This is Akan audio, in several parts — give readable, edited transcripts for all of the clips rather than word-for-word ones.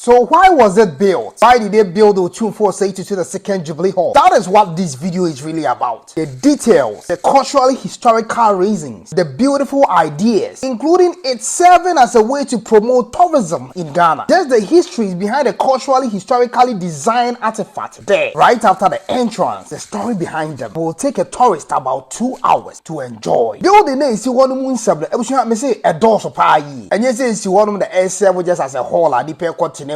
So why was it built? Why did they build Otumfuo Osei TuTu the second Jubilee Hall? That is what this video is really about. The details, the culturally historical reasons, the beautiful ideas, including it serving as a way to promote tourism in Ghana. Just the histories behind the culturally historically designed artifact there. Right after the entrance, the story behind them will take a tourist about 2 hours to enjoy. Building is one moon seven. I say a door supply. And yes, it's one of the air just as a hall.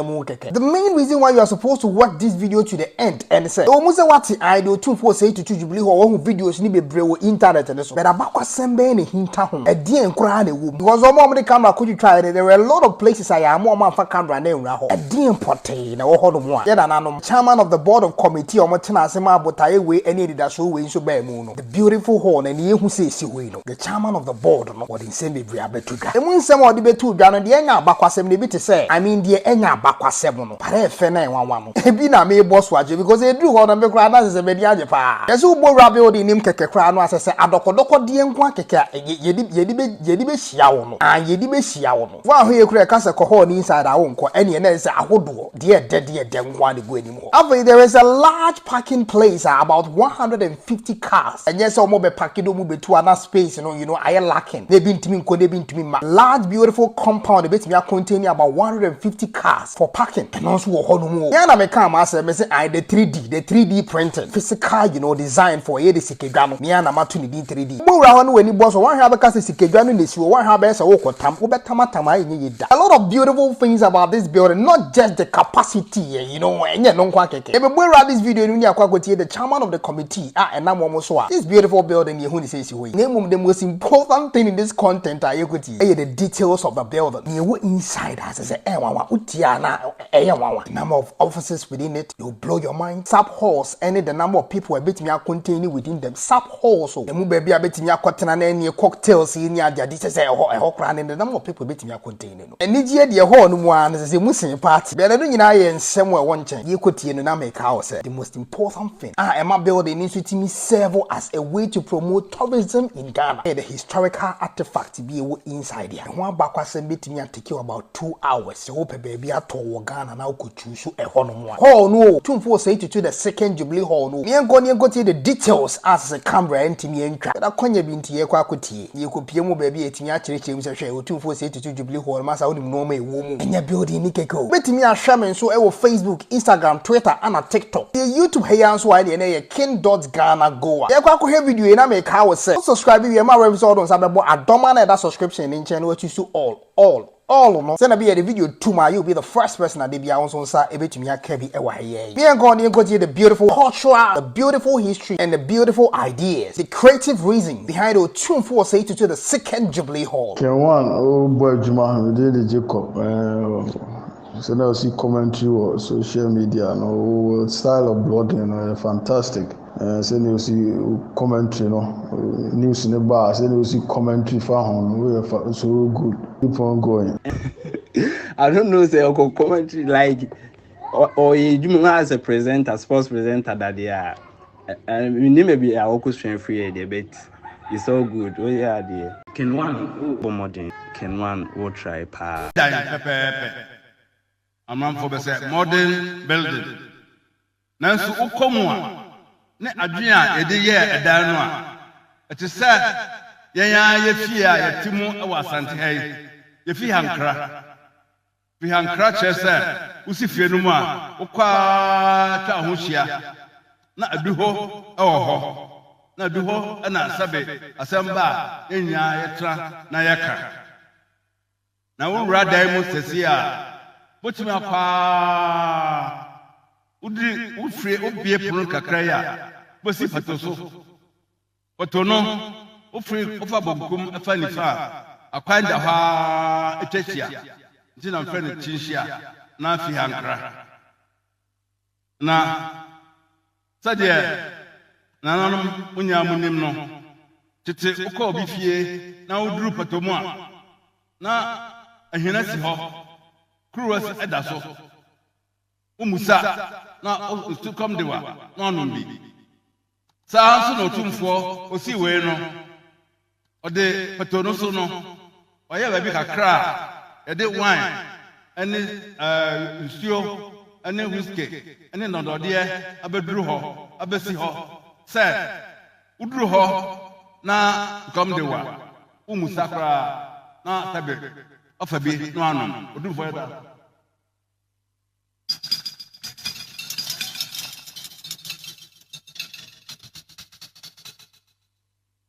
The main reason why you are supposed to watch this video to the end and say, almost what I do Otumfuo Osei TuTu Jubilee Hall videos ni be brave internet and so. But about sembe ni hinta home. A dear and cry because all the camera could you try it? There were a lot of places I am more man for camera name raho. A dear porte na hold one. Yet an chairman of the board of committee or Martina Sema Botaye way any that show way so bear moon. The beautiful horn and you who says you the chairman of the board no what in same be brave to that. The moon some of the betu Ghana the enga bakwasem ni bit say. I mean the enga bakwasem no. Pare fene one. Ebi na me boss waje because they do on the crowd as a media pa. Yesu bo rabe di nim keke kra no asese adokodoko die nko keke yedi be hia wo no. Yedi be hia wo no. Wa ho ye kura kasa ko ho ni inside a wo nko ene na se ahodo de nko ade go anim ho. After there is a large parking place about 150 cars. And yes omo be parking do mu betu ana space you know I lacking. They be ntimi nko they be ntimi ma. Large beautiful compound be timi containing about 150 cars for parking. And also wo ho no mu. Ya na me come as me say the 3D printing physical design for the sikegwa no. Me na ma to ni 3D. Bo ra ho no wani boss one have ka sikegwa no nesi one have be say wo kotam wo betamatama enye da. A lot of beautiful things about this building, not just the capacity enye no kwa keke. Ebe bo ra this video ni akwa gotie the chairman of the committee and na mo so this beautiful building ye hu ni say si hoyi. Name the most important thing in this content are the details of the building. You wo inside as say wawa utia na wawa. Number of offices within it, you'll blow your mind. Sub halls, any the number of people a bit me are containing within them. Sub halls, so the baby a bit me are cotton and cocktails in your this is a hawk and the number of people bit me are containing. And need ye the whole one is a Muslim party. But I don't and somewhere one chance you could see in the make house. The most important thing. My building needs to me serve as a way to promote tourism in Ghana. The historical artifact to be inside here. One backwards and bit me and take you about 2 hours. So hope baby at all Ghana now could choose a honor. Oh no, Otumfuo Osei TuTu the second Jubilee Hall no. Me go to the details as a camera and me entra. That kwanya binti ye kwa kuti. Ye ko pie mu baby etimi a kyerɛkyerɛ mu sɛ hwɛ Otumfuo Osei TuTu Jubilee Hall masa wonim no ma ewo mu. Enya building ni keko. Betimi ahwɛ me nso ɛwɔ Facebook, Instagram, Twitter and TikTok. The YouTube here nso wa na ye K1ng Ghana Goa. Ye kwa ko video na me ka wo sɛ. Subscribe we ma episode on sabebo adoma na that subscription in channel what you do all no send be the video tomorrow you'll be the first person that they be on sa ebetumi akabi ewa here be go to the beautiful culture, the beautiful history and the beautiful ideas, the creative reason behind Otumfuo Osei TuTu the second Jubilee Hall. K1 boy Juma we did the Jacob so now see commentary or social media no style of blogging fantastic. Send you see commentary, news in the bar. Send you see commentary for home. So good. Keep on going. I don't know, say commentary like or you as a presenter, sports presenter that they are. And maybe I will question free a debate. It's all good. Oh yeah, dear. K1 modern. K1 will try pa. I'm for the modern building. Now so ukomwa. Ne adwea ede ye edan no a ete se ye fia ye timu e wa Asante hai ye fi hankra che se usi fie no mu a ukwa ta ho hia na aduho e wo ho na aduho e na asabe asamba enya ye tra na ye ka na wo wura dai mu sesi a botimi akwa ufre obie pono kakra ya bosi patoso potono ufre ofa bogum afa nifa akwanda ha etwachia ntina mfre ne chinhia na afi hankra na sade na nanom unyamunim no tete ukọ obi fie na uduru patomo a na ahina si ho kruwas edaso umusa na to come the wa no no bi sa so no Otumfuo osi we no ode patono so no oye ba bi kakra e de wine ɛne nsuo ɛne whiskey ɛne nɔdɔdeɛ abɛduru hɔ abɛsi hɔ sɛ uduru hɔ na nkɔm de wa umusa koraa na sɛbe ɔfa bi no anom oduru fɔ yɛda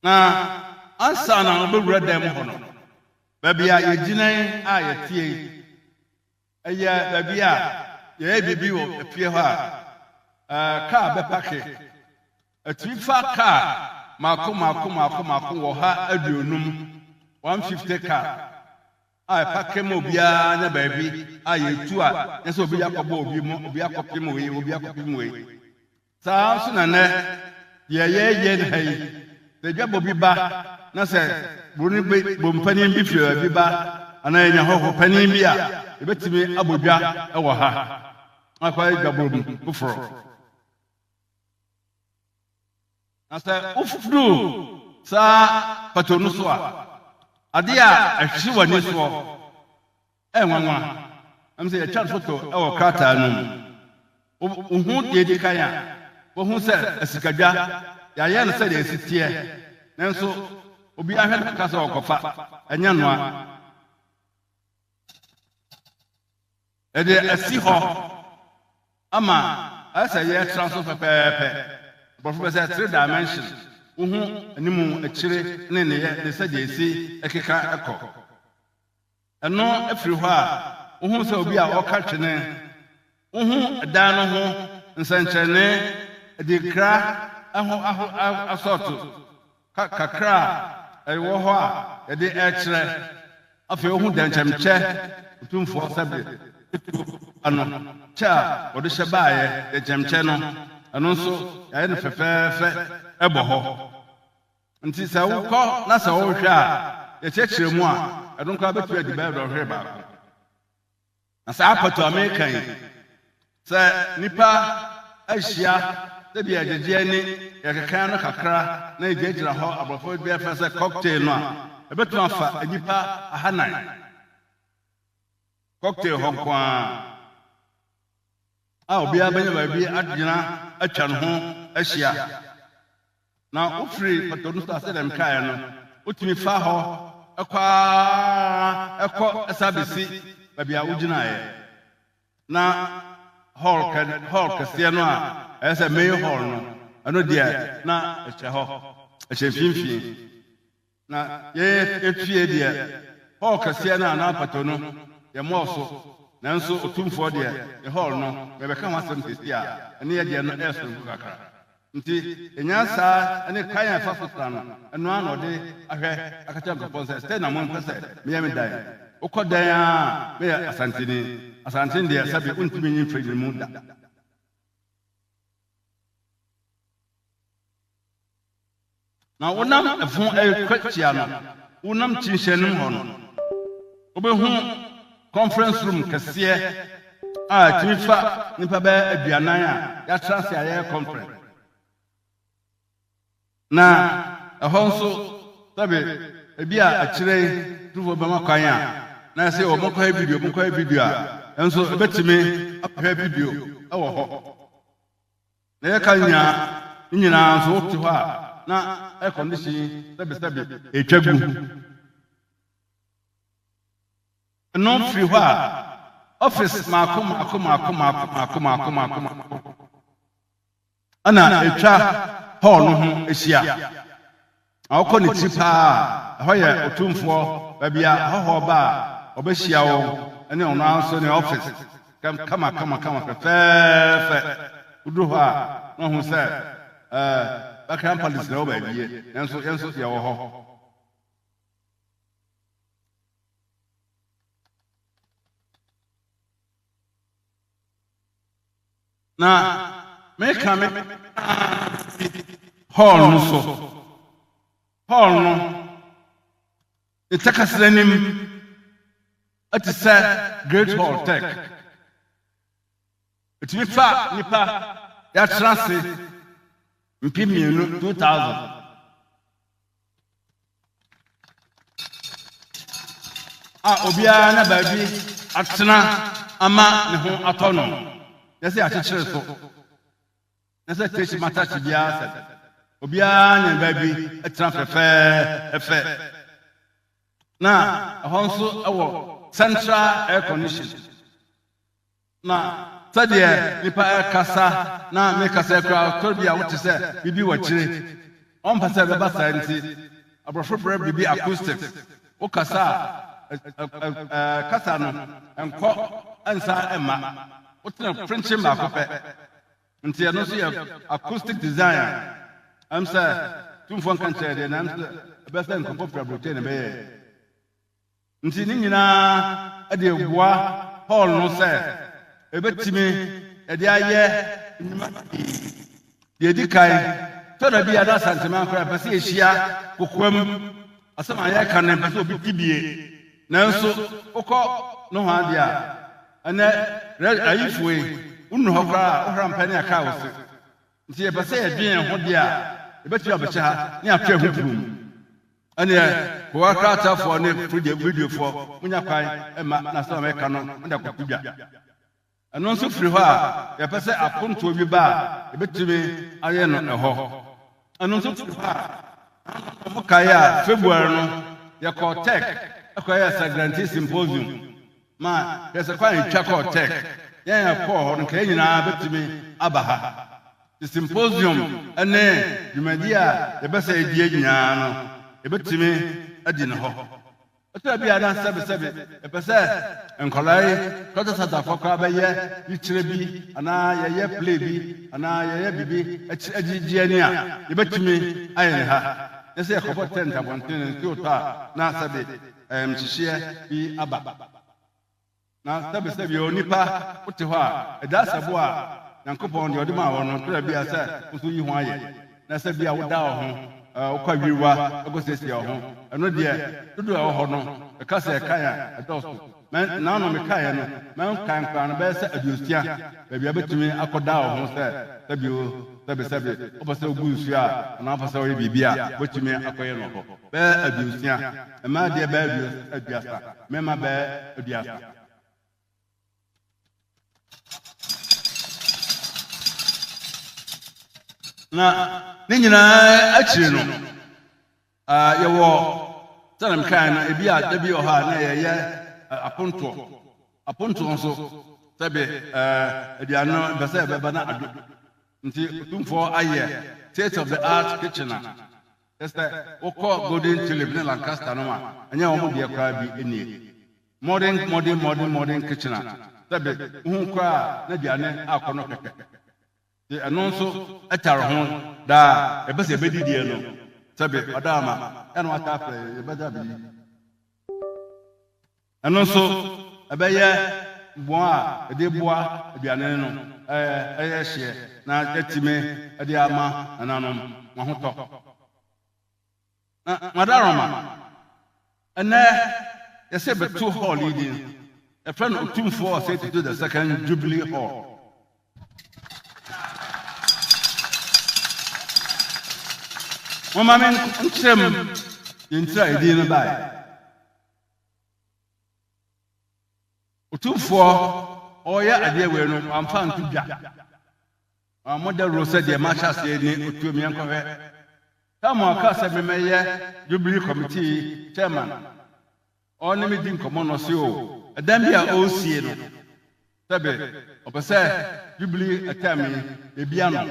na ansa na ɔbɛwura dɛm hɔ no baabi a yɛgyina a yɛtie ɛyɛ baabi a yɛyɛ biribi wɔ efie hɔ a kaa bɛpake atumi fa kaa maako wɔ ha aduonum 150 kaa a ɛpake ma obiara nya baabi a yɛtu a nyɛ sɛ obi akɔbɔ obi mu obi akɔpem wei saa nso na nɛ yɛyɛ na yi sɛ dwa bɔ bi ba na sɛ bompanin bi firi bi ba anaa yɛnya hɔho panin bi a yɛbɛtumi abɔ dwa wɔ ha akɔyɛ dwabɔ mu foforɔ na sɛ wofuru saa pato no so a ade a ɛhwe w'ani soɔ ɛnwanwa ɛm sɛ yɛtwa foto ɛwɔ krataa no mu wohu deɛ di kan a wohu sɛ asikadwa yɛayɛ no sɛ deɛ ɛsi teɛ nanso obi ahwɛ no ka sɛ ɔkɔfa ɛnyɛ noa ɛde asi hɔ ama ɛsɛ yɛtra so pɛpɛɛpɛ bɔfo bɛ sɛ 3 dimension wohu animu akyire ne ne sɛ deɛ ɛsi ɛkeka ɛkɔ ɛno afiri hɔ a wohu sɛ obi a ɔka twene wohu ɛdan no ho nsɛnkyerɛnne ɛde kra ɛho asɔɔto kakra a ɛwɔ hɔ a yɛde ɛkyerɛ afei wohu dɛnkyɛmkyɛ Otumfuo sɛbe ano kyɛ a wɔde hyɛ baayɛ dɛnkyɛmkyɛ no ɛno nso yɛayɛ no fɛfɛɛfɛ ɛbɔ hɔ nti sɛ wokɔ na sɛ wohwɛ a yɛkyerɛkyerɛ mu a ɛno nkora bɛtumi adi bɛyɛ dɔhwere baako na saa apɔtɔ a meka yi sɛ nnipa ahyia sɛbi agyegyeɛ ne yɛkekan no kakra na yɛgyinagyina hɔ aborɔfo bi afɛ sɛ cocktail no a ɛbɛtumi afa nnipa 400 cocktail hɔ nko a obiara bɛnya baabi agyina atwa no ho ahyia na wofiri pɔtɔ no so asɛ dɛm kaeɛ no wotumi fa hɔ ɛkɔ ɛsa bɛsi baabi a wogyinaeɛ na hall kɛseɛ no a ɛyɛ sɛ main hall no ɛno deɛ na ɛhyɛ hɔ ɛhyɛ mfimfini na yɛtwie deɛ hall kɛseɛ no a na apɔtɔ no yɛmmɔɔ so nanso Otumfuo deɛ yɛ hall no yɛbɛka ho asɛm sɛsi a ɛne yɛ deɛ no ɛsonko kakra nti ɛnya saa ne kwan a ɛfa so tra no ɛno a na ɔde ahwɛ akakyɛ nkɔpɔn sɛ sɛ na mompɛ sɛ meyɛ me dan wokɔ dan a meyɛ asanteni deɛ sɛbe wontumi nyi mfiri ne mu da na wonam ɛfo ɛkwakyia no wonam kyinhyɛnim hɔ no wobɛhu conference room kɛseɛ a tumi fa nipa bɛyɛ 40 a yɛatra se ayɛyɛ conference na ɛhɔ nso sɛbe ebi a akyerɛ tufo bɛma kwan a na sɛ wɔmɔkɔyɛ video a ɛnso ɛbɛtumi ahwɛ video ɛwɔ hɔ na yɛka nyinaa nso wote hɔ a na air condition sɛbe ɛtwa gu ɛno firi hɔ a office maako ɛna ɛtwa hall no ho ahyia awokɔ ne tiri paa ɛhɔ yɛ Otumfuo baabi a hɔhɔ ba a ɔbɛhyia wɔn ɛne ɔno nso ne office kama fɛfɛɛfɛ woduru hɔ a na ɔhu sɛ Bakran Palace na ɔba abie nanso yɛnso yɛwɔ hɔ na meka me hall no so hall no ɛtakasra nim ɛte sɛ Great Hall Tech ɛtumi fa nipa yɛatra se mpemienu 2000 a obiara na baabi atena ama ne ho atono yesi akyekere so yesi teach matter bia se obia nya baby atena fefe na honso ewo central air condition na sade nipa kasa na me kasa kra bia wote se bibi wachire on pasa be basa nti abrofo bibi acoustics o kasa kasa no enko ansa ema wotena french ma kope nti no so acoustic design am say tumfo kan tere na am say be say enko property na be nti ni nyina ade egua hall no say ebetimi ede aye ye dikai toda bi ada Asanteman kra pese ehia kokwam asema aye kan na pese obi tibie nanso ukọ no ha dia ana ayifue unu ho kra ohra mpani aka wo se nti e pese edwen ho dia ebetumi abecha ne atwa hupum ana ko aka tafo ne video fo munya kwan ema na so me ka no nda kokubia ano nso firi ho a ye pese aponto bi ba ebetumi aye no eho ano nso firi ho a mo kaya February no ye ko tech akwaya sagrantee symposium ma yesa kwa twa tech ya ko ho no ka nyina betumi abaha the symposium ene jumadia ye besa edie nyina no e betumi adi ne ho ota bia na sebe e pese enkolai kota sata fokra be ye yichire bi ana ye play bi ana ye bibi agigi ani a e betumi aye ha yesa e ko tent abonten ti ota na sebe mchishie bi aba na sebe onipa wote ho a eda sabo a Yankopon de odima wono tora bia se nso yi ho aye na sebe a woda ho okwa wiwa egosesi ho eno de dodo a ho no e ka se kan a edoso men na no me kan no men kan kan be se adusia be bia betumi akoda ho sebe opose ogunsu a na opose ori bibia betumi akoye no ho be adusia e ma de be aduasa mema be aduasa na ne nyina akire no ye wo tanam kan na ebi a dabi o ha na ye aponto nso sebe ediano be se be bana adu nti tumfo aye state of the art kitchen esta oko golden tulip na Lancaster no ma anya wo mo de kra bi eni modern kitchen sebe hu kwa na diane akono keke anonso etaro ho da ebese bedidie no sabe adama eno atafe ebeda bi anonso ebeye boa edeboa aduane no eye hye na etime ede ama ananom mahoto na madaroma ene yese betu hall leading a friend Otumfuo Osei TuTu the second Jubilee hall Mama men ntrem intra edi no bai Otumfuo oya ade we no amfa ntudwa amoda rose de macha se ni otuomi enkowe kama aka se memeye Jubilee committee chairman oni mi din komo no se o adam bia o sie no tabe opese Jubilee atami e bia no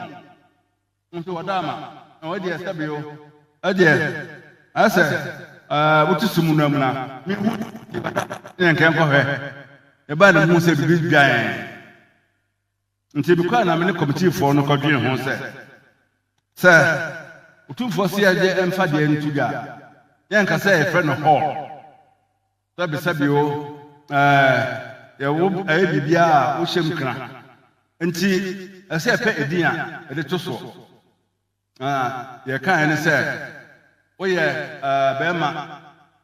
nto wadama odi estabio odi ase wotusumu no amna mi hu nken ko he e ba na mu se bibi bian nti bi kwa na me committee for no kodwen ho se Otumfuo se aje emfa de ntuga yen ka se e friend hall tabi sabio ye wo bibia wo hyem kra nti ese pe edin a ede to so ye kan ne se oye bema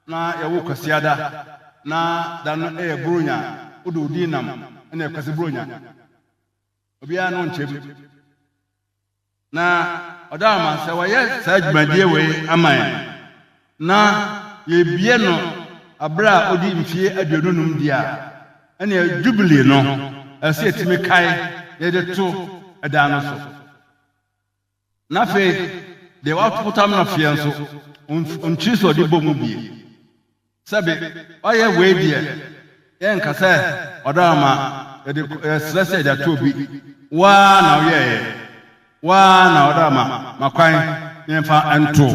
na ye wo kwasiada na dan e bronya odo dinam na e kwasi bronya obia no nchem na odama se waye sajmadie we aman na ye bie no abra odi mfie aduonunum dia ene Jubilee no ase etimi kai ye de to eda no so na fe de wa putam na fie nso unchi so de bomu bie sabe oye we die ye nkasa odama ye de stress da to bi wa na oye wa na odama makwan nyemfa anto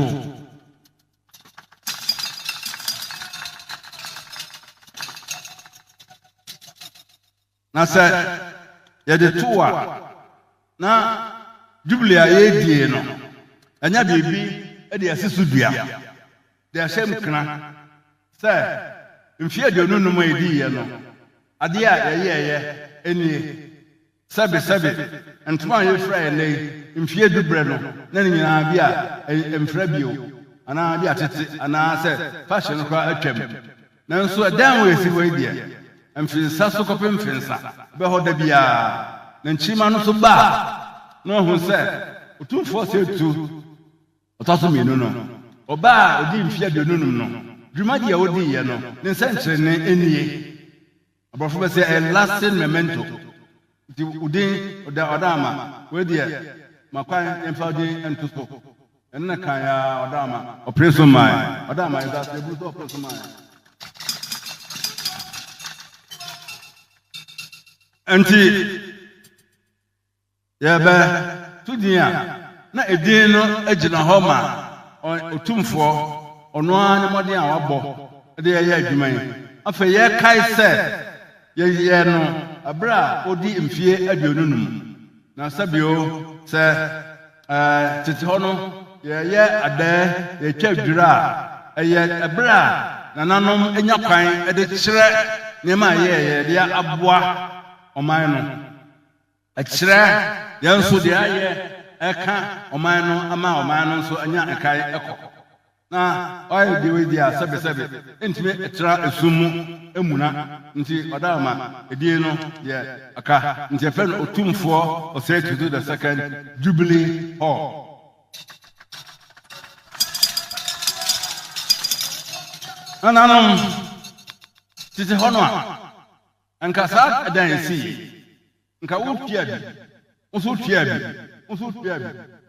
na se ye de toa na Jubilee ye die no anya bibi e de asisu dua de ahyem kra se mfie de onunum edi ye no ade a ye eni sabe ntuma ye fra ye nei mfie dubre no na nyina bi a mfra bio ana bi atete ana se fashion kwa atwam na nso dan we si we die mfinsa so kopem mfinsa be hoda bia na nchima no so ba no hu se Otumfuo Osei TuTu otaso mienu no oba odi mfia de onunum no dwumadi a odi ye no ne sentre ne enie abrofo be say a lasting memento ti udin odama we de makwan emfa odin entoso enna kan ya odama operation man odama is that the operation man anti ya ba tudia na edin no agina ho ma Otumfuo ono ane modin a wabọ de ye adwuman afa ye kai se ye no abra odi mfie aduonunum na sabio se tete ho no ye ada ye twadura ye abra na nanom enya kwan de kire ne ma ye de aboa oman no akire ye nso de aye eka oman no ama oman no nso anya ekai eko na oy de we dia sabe entime etra esumu emuna nti odama edie no ye aka nti efe no Otumfuo Osei TuTu the second Jubilee Hall nanom titi hono a anka sa dan si nka wutia bi usu tia bi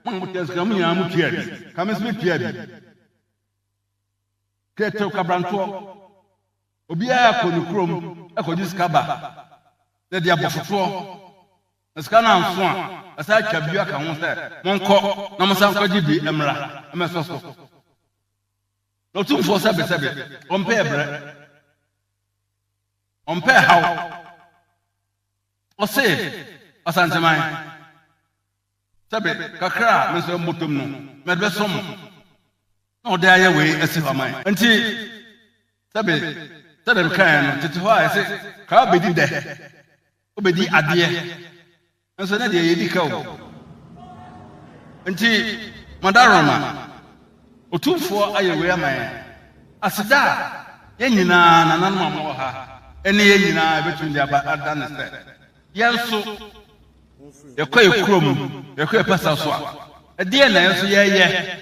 man mutia ska mu nya mu tia bi kames me tia bi keto kabranto obi a ko ni krom akodi skaba de dia bofoto ska na nso a asa twa bi aka ho se monko na mo san kwaji bi emra emesoso Otumfuo sabe ompe ebre ompe haw ose Asanteman sabe kakra meso mutum no medbe som no de aye we esi faman nti sabe kan no tete ho a ese ka obedi de obedi ade nso na de yedi ka o nti madaroma Otumfuo aye we aman asida ye nyina nananum amwo ha ene ye nyina betum de aba adan se yenso yekoy krom yekoy pasa so a de na yenso ye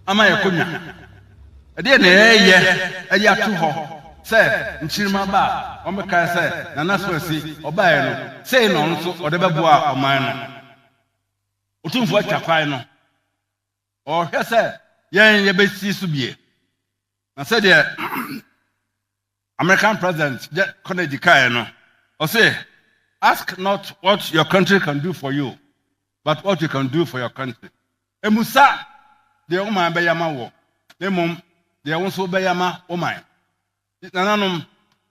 ama yekonya de na ye ayi atu ho se nchirima ba o meka se na naso asi obae no sei no nso ode beboa oman no Otumfuo atwakwai no o hwe se yen ye besi so bie na se de American president Kennedy kai no o say ask not what your country can do for you, but what you can do for your country. Emusa de woman be yama wo. Nemum de wonso be yama woman. Nananom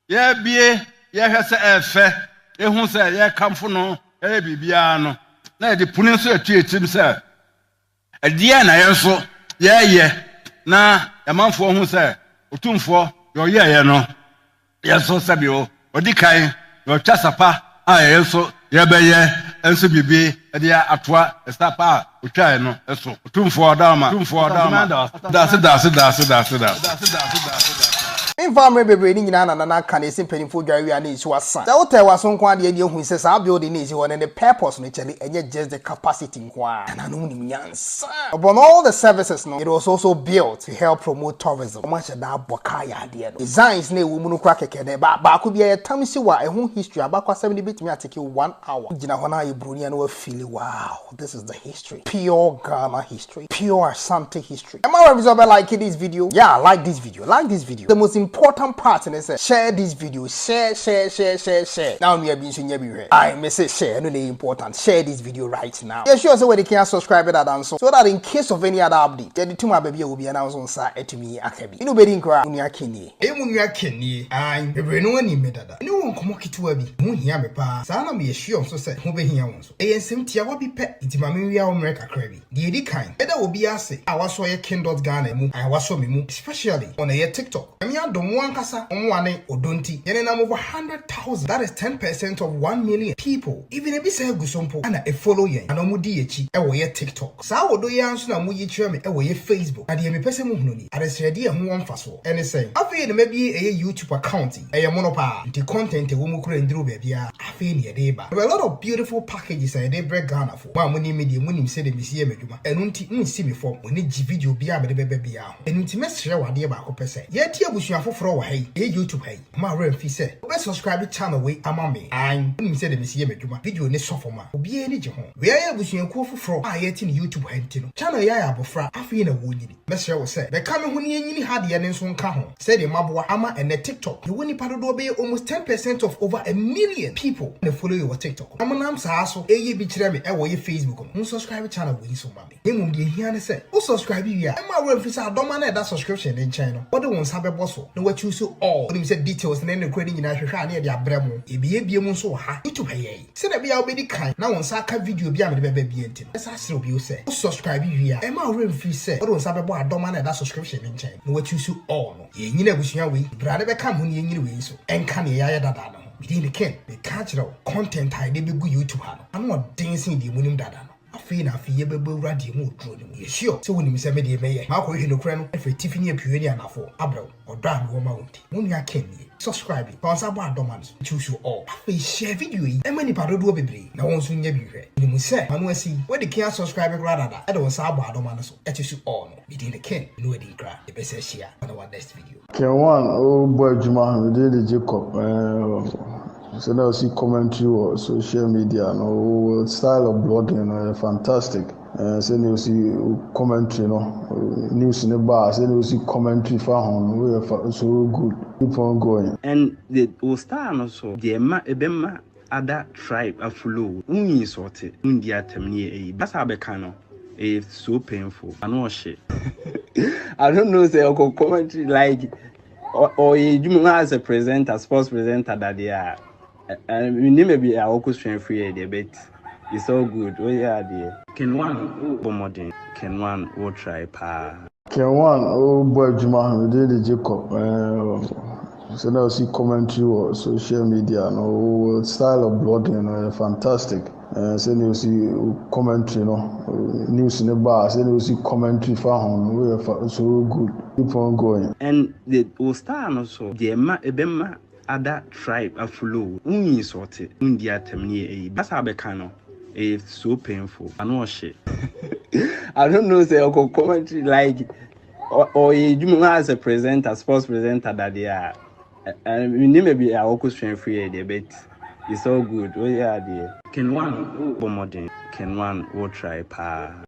ye bie ye hwese efe ehun se ye kamfo no ye bibia no. Na de puni so atuetim se edie na ye so ye na yamanfo hu se Otumfuo yo ye no. Ye so sabio odikan yo twasapa so yebeye enso bibi e dia atoa estapa otwae no eso Otumfuo dama In family baby ni na na kan esi mpanimfo dware ya na esu asan. Se hotel waso nko ade ade hu se sa building na esi ho and the purpose no chele enye just the capacity nko a. Na no nim nyansa. Upon all the services no, it was also built to help promote tourism. Much da boka ya ade no. Designs na ewu mu no kra keke na ba ko bia tam si wa ehun history abakwa 70 bit me atake 1 hour. Gina ho na ye bruni na we feel wow, this is the history. Pure Ghana history. Pure Asante history. Am I resolve like this video? Yeah, like this video. Like this video. The most important part is share this video. Share. Now me have been saying everywhere. I may say share, no important. Share this video right now. Yeah, sure so where they can subscribe to that and so that in case of any other update, the two my baby will be announced on site to me akabi. You know bedding cry unya kenye. Unya kenye. I bebre no any medada. No one come kitu abi. Manhyia me pa. Sa na me sure so say ho behia won so. Ensem tia wa bi pe. Iti ma me wi a America krabi. The edi kind. Eda obi ase. I was so K1ng Ghana mu. I was so me mu. Especially on a TikTok. I mean don't one kasa onwane odonti. Yene na over 100,000. That is 10% of 1 million people. Even if say gusompo ana e follow yen. Ana mu di echi e wo ye TikTok. Sa wodo ye anso na mu yi kire me e wo ye Facebook. Ade me pese mu hunu ni. Ade srede e ho wonfaso. Ene say afi ne maybe a YouTube account. E ye monopa. The content e wo mu kure ndru ba bia. Afi ne de ba. There are a lot of beautiful packages I dey break Ghana for. Ma mu ni media mu nim say de mesi e medwuma. Enu nti nsi me form. Oni gi video bia me de bebe bia ho. Enu nti mesre wade ba ko pese. Ye ti abusua foforo wo hai. E YouTube hai. Ma re mfi say. Obe subscribe channel we ama me. An nim say de mesi e medwuma. Video ne sofo ma. Obi e ni je ho. We ya abusua ku foforo a ye ti ne YouTube hai nti no. Channel ya ya abofra afi na wo nyini. Mesre wo say. Be ka me ho ne nyini ha de ne nso nka ho. Say de maboa ama ene TikTok. You woni padodo be almost 10% of over 1 million people na follow your TikTok. Amanam sa so e ye bi kire me e wo ye Facebook no. Subscribe channel we so ma me. Emum de hia ne say. O subscribe wi a. E ma we fi say adoma na that subscription in channel. What do one sabe boso? No what choose all. When you say details na ne credit nyina hwehwa na e de abramo. E bi mu so ha. YouTube haye. Say na bia obedi kan. Na won sa ka video bi a me de beba bi enti. E sa sere obi o say. O subscribe wi a. E ma we fi say. What do one sabe bo adoma na that subscription in channel. No what choose all no. Ye nyina abusua we. Bra de be kam ho ne nyina we so. Enka ne ya dada no. Within the ken. The catch content I de be go YouTube ha no. I'm not dancing the munim dada no. Afi na afi ye bebe wrade mu odro ne mu ye sure so woni mi se me de meye ma ko hwe no kra no efe tifini apiwe ni anafo abro odo am wo ma wonti mu nua ken ni subscribe sponsor bo adoma no choose you all afi share video yi e mani padodo bebre na won so nya bi hwe ni mu se manu asi we de kia subscribe kra dada e de won sa bo adoma no so e choose you all no within the ken no we de kra e be se share on our next video K1 o boy Juma we dey Jacob so now see commentary or social media no style of blogging fantastic so you see commentary no news in the bar so you see commentary for hon we so good keep on going and the star no so the ma ebema other tribe aflow unyi sorted undi atemni that's how be kind it's so painful I know shit I don't know say commentary like or you as a presenter sports presenter that they are and we maybe our question free a bit. It's all good. Oh yeah, dear. K1 modern. K1 will try pa. K1 oh boy Juma we dey Jacob so now see commentary or social media no style of blogging fantastic so you see commentary no news in the bar so you see commentary for hon we so good keep on going and the star no so the ebema other tribe aflow unyi sorted undi atemni that's how be kind it's so painful I know shit I don't know say commentary like or you as a presenter sports presenter that they are and we maybe our question free a bit it's all good oh yeah dear K1 modern K1 will try pa